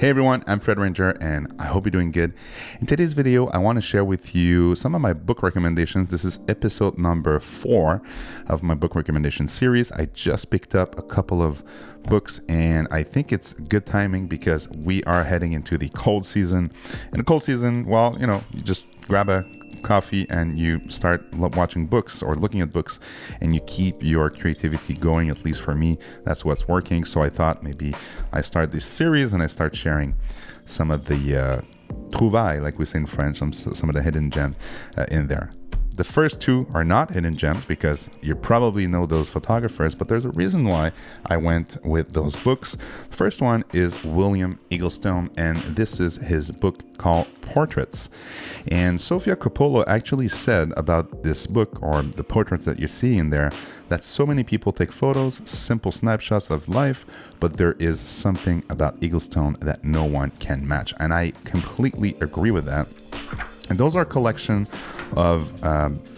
Hey everyone, I'm Fred Ranger and I hope you're doing good. In today's video, I want to share with you some of my book recommendations. This is episode number 4 of my book recommendation series. I just picked up a couple of books and I think it's good timing because we are heading into the cold season. In the cold season, well, you just grab a coffee and you start watching books or looking at books and you keep your creativity going. At least for me, that's what's working. So I thought maybe I start this series and I start sharing some of the trouvailles, like we say in French, some of the hidden gems in there. The first two are not hidden gems because you probably know those photographers, but there's a reason why I went with those books. The first one is William Eggleston, and this is his book called Portraits. And Sofia Coppola actually said about this book, or the portraits that you see in there, that so many people take photos, simple snapshots of life, but there is something about Eggleston that no one can match. And I completely agree with that. And those are a collection of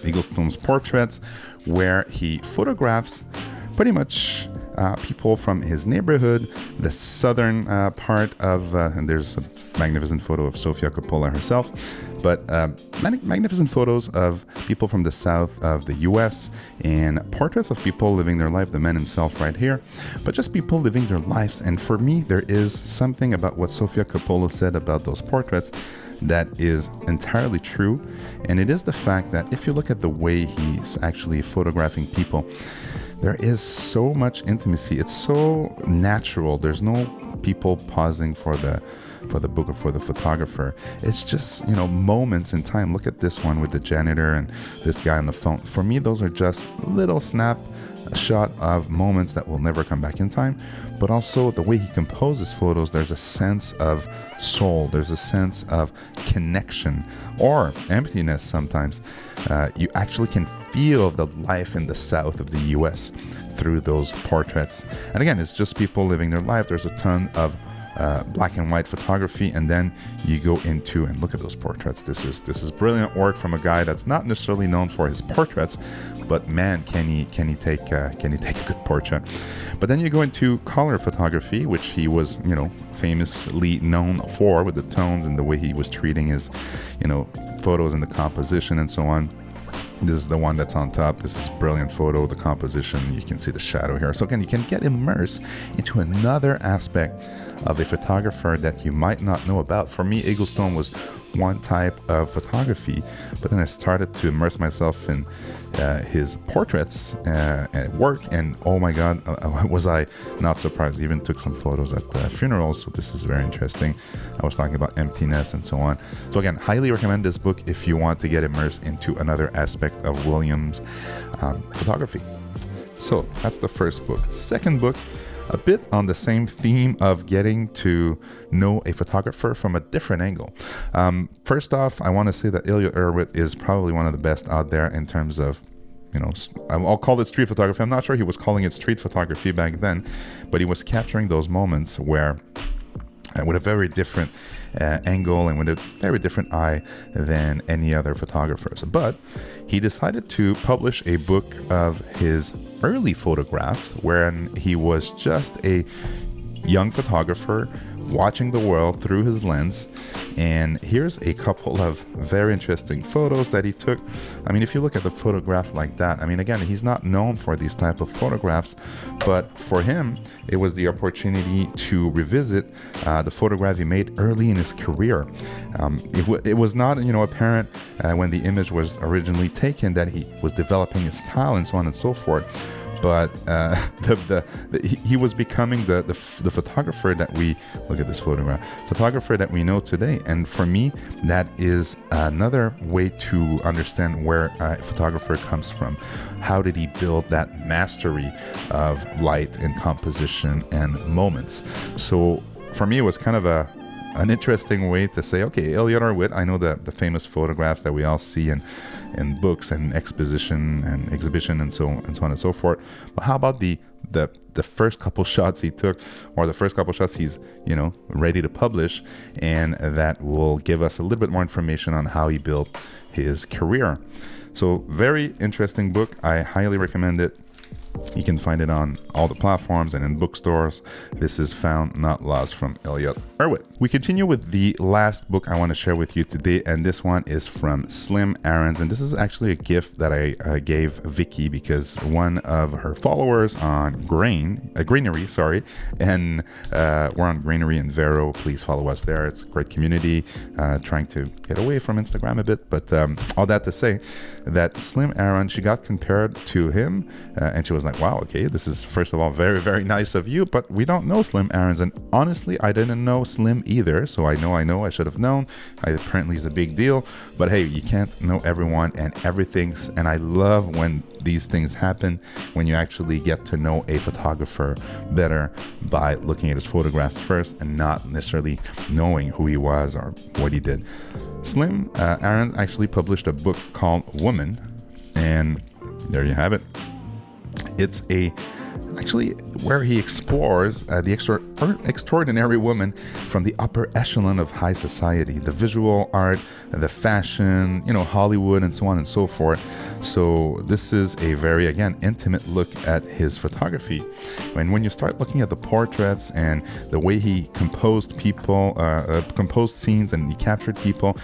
Eggleston's portraits where he photographs pretty much people from his neighborhood, the southern part of, and there's a magnificent photo of Sofia Coppola herself, but magnificent photos of people from the south of the US and portraits of people living their life, the man himself right here, but just people living their lives. And for me, there is something about what Sofia Coppola said about those portraits that is entirely true, and it is the fact that if you look at the way he's actually photographing people, there is so much intimacy. It's so natural. There's no people pausing for the book or for the photographer. It's just, moments in time. Look at this one with the janitor and this guy on the phone. For me, those are just little shot of moments that will never come back in time. But also the way he composes photos, there's a sense of soul. There's a sense of connection or emptiness sometimes. You actually can feel the life in the south of the US through those portraits. And again, it's just people living their life. There's a ton of black and white photography, and then you go into and look at those portraits. This is brilliant work from a guy that's not necessarily known for his portraits, but man, can he take a good portrait. But then you go into color photography, which he was famously known for, with the tones and the way he was treating his photos and the composition and so on. This is the one that's on top. This is a brilliant photo, the composition. You can see the shadow here. So again, you can get immersed into another aspect of a photographer that you might not know about. For me, Eggleston was one type of photography, but then I started to immerse myself in his portraits and work, and oh my God, was I not surprised. He even took some photos at the funerals, so this is very interesting. I was talking about emptiness and so on. So again, highly recommend this book if you want to get immersed into another aspect of William's photography. So that's the first book. Second book, a bit on the same theme of getting to know a photographer from a different angle. First off, I want to say that Elliot Erwitt is probably one of the best out there in terms of, I'll call it street photography. I'm not sure he was calling it street photography back then, but he was capturing those moments where, with a very different angle and with a very different eye than any other photographers. But he decided to publish a book of his early photographs wherein he was just a young photographer watching the world through his lens. And here's a couple of very interesting photos that he took. I mean, if you look at the photograph like that, again, he's not known for these type of photographs, but for him, it was the opportunity to revisit the photograph he made early in his career. It was not, apparent when the image was originally taken that he was developing his style and so on and so forth. But he was becoming the photographer that we look at this photographer that we know today. And for me, that is another way to understand where a photographer comes from. How did he build that mastery of light and composition and moments? So for me, it was kind of an interesting way to say, okay, Elliot Erwitt, I know the famous photographs that we all see in books and exhibition and so on and so forth. But how about the first couple shots he took, or the first couple shots he's ready to publish, and that will give us a little bit more information on how he built his career. So very interesting book. I highly recommend it. You can find it on all the platforms and in bookstores. This is Found Not Lost from Elliot Erwitt. We continue with the last book I want to share with you today, and this one is from Slim Aarons. And this is actually a gift that I gave Vicky because one of her followers on Greenery, and we're on Greenery and Vero. Please follow us there. It's a great community, trying to get away from Instagram a bit. But all that to say that Slim Aarons, she got compared to him, and she was like, wow, okay, this is first of all very, very nice of you, but we don't know Slim Aarons. And honestly, I didn't know Slim either. So I know I should have known. Apparently he's a big deal, but hey, you can't know everyone and everything. And I love when these things happen, when you actually get to know a photographer better by looking at his photographs first and not necessarily knowing who he was or what he did. Slim Aarons actually published a book called Woman, and there you have it. It's actually where he explores the extraordinary woman from the upper echelon of high society, the visual art, the fashion, Hollywood, and so on and so forth. So this is a very, again, intimate look at his photography. And when you start looking at the portraits and the way he composed scenes and he captured people,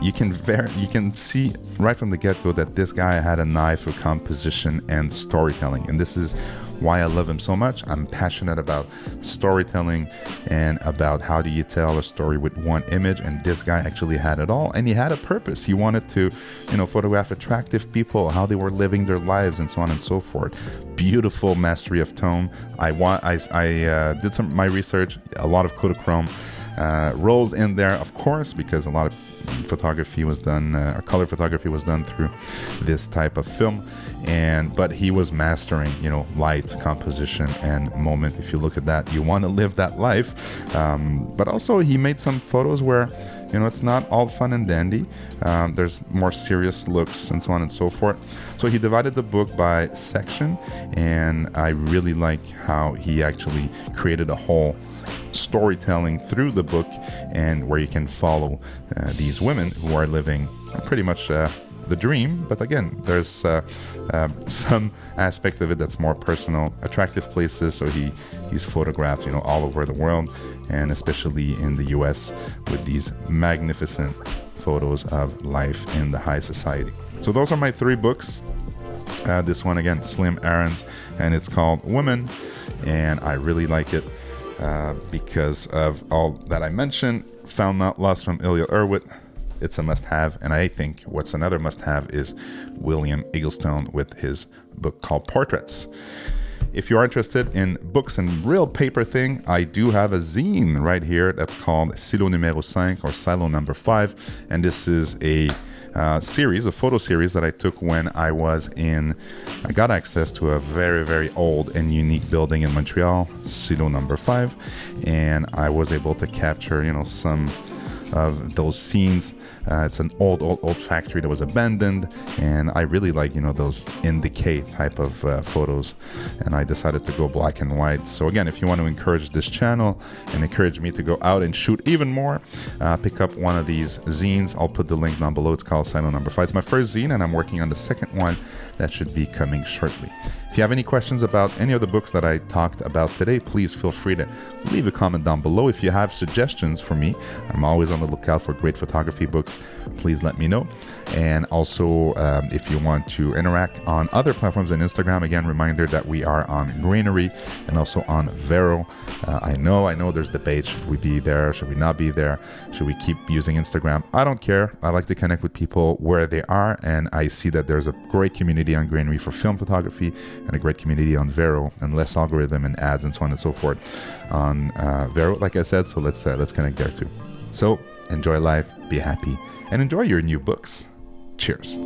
you can see right from the get-go that this guy had an eye for composition and storytelling. And this is why I love him so much. I'm passionate about storytelling and about how do you tell a story with one image, and this guy actually had it all, and he had a purpose. He wanted to, photograph attractive people, how they were living their lives, and so on and so forth. Beautiful mastery of tone. I did some of my research, a lot of Kodachrome rolls in there, of course, because a lot of photography was done, color photography was done through this type of film. But he was mastering, light, composition, and moment. If you look at that, you want to live that life. But also he made some photos where, it's not all fun and dandy. There's more serious looks and so on and so forth. So he divided the book by section, and I really like how he actually created a whole storytelling through the book, and where you can follow these women who are living pretty much the dream. But again, there's some aspect of it that's more personal, attractive places. So he's photographed all over the world, and especially in the US, with these magnificent photos of life in the high society. So those are my 3 books. This one again, Slim Aarons, and it's called Women, and I really like it because of all that I mentioned. Found Not Lost from Elliot Erwitt. It's a must-have, and I think what's another must-have is William Eggleston with his book called Portraits. If you are interested in books and real paper thing, I do have a zine right here that's called Silo Numéro 5 or Silo Number 5, and this is a photo series that I took when I got access to a very, very old and unique building in Montreal, Silo Number 5, and I was able to capture, some of those scenes. It's an old factory that was abandoned, and I really like those in decay type of photos, and I decided to go black and white. So again, if you want to encourage this channel and encourage me to go out and shoot even more, pick up one of these zines. I'll put the link down below. It's called Silo Number 5. It's my first zine, and I'm working on the second one that should be coming shortly. If you have any questions about any of the books that I talked about today, please feel free to leave a comment down below. If you have suggestions for me, I'm always on the lookout for great photography books. Please let me know. And also, if you want to interact on other platforms than Instagram, again, reminder that we are on Greenery and also on Vero. I know there's debate. Should we be there? Should we not be there? Should we keep using Instagram? I don't care. I like to connect with people where they are, and I see that there's a great community on Greenery for film photography and a great community on Vero, and less algorithm and ads and so on and so forth on Vero, like I said. So let's connect there too. So enjoy life, be happy, and enjoy your new books. Cheers.